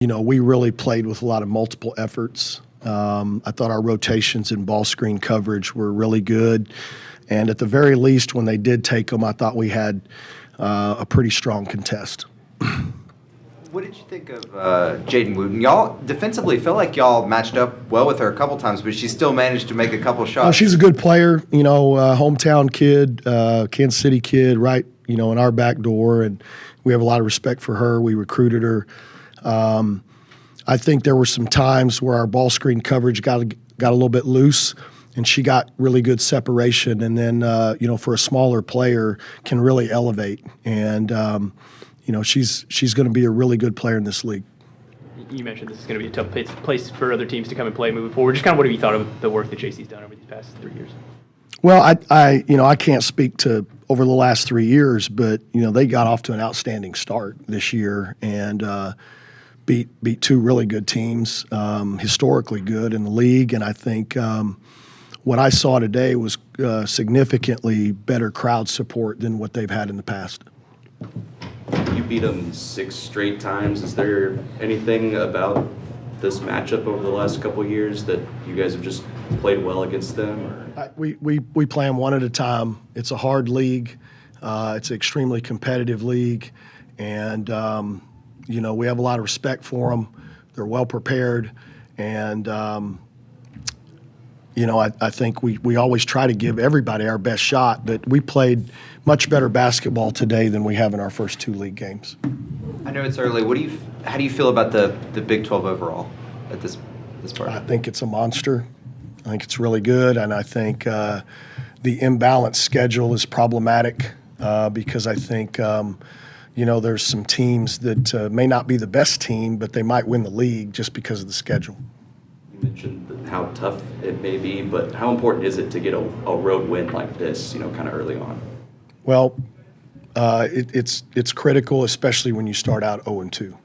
We really played with a lot of multiple efforts. I thought our rotations and ball screen coverage were really good. And at the very least, when they did take them, I thought we had a pretty strong contest. What did you think of Jaden Wooten? Y'all defensively feel like y'all matched up well with her a couple times, but she still managed to make a couple shots. Well, she's a good player, hometown kid, Kansas City kid, right, in our back door, and we have a lot of respect for her. We recruited her. I think there were some times where our ball screen coverage got a little bit loose, and she got really good separation. And then, for a smaller player, can really elevate. And she's going to be a really good player in this league. You mentioned this is going to be a tough place for other teams to come and play moving forward. Just kind of what have you thought of the work that JC's done over these past 3 years? Well, I can't speak to over the last 3 years, but they got off to an outstanding start this year and beat two really good teams, historically good in the league, and I think what I saw today was significantly better crowd support than what they've had in the past. You beat them 6 straight times. Is there anything about this matchup over the last couple of years that you guys have just played well against them? Or? We play them one at a time. It's a hard league. It's an extremely competitive league, and we have a lot of respect for them. They're well prepared, and I think we always try to give everybody our best shot, but we played much better basketball today than we have in our first 2 league games. I know it's early. How do you feel about the Big 12 overall at this part? I think it's a monster. I think it's really good, and I think the imbalanced schedule is problematic because I think there's some teams that may not be the best team, but they might win the league just because of the schedule. You mentioned how tough it may be, but how important is it to get a road win like this, kind of early on? Well, it's critical, especially when you start out 0-2.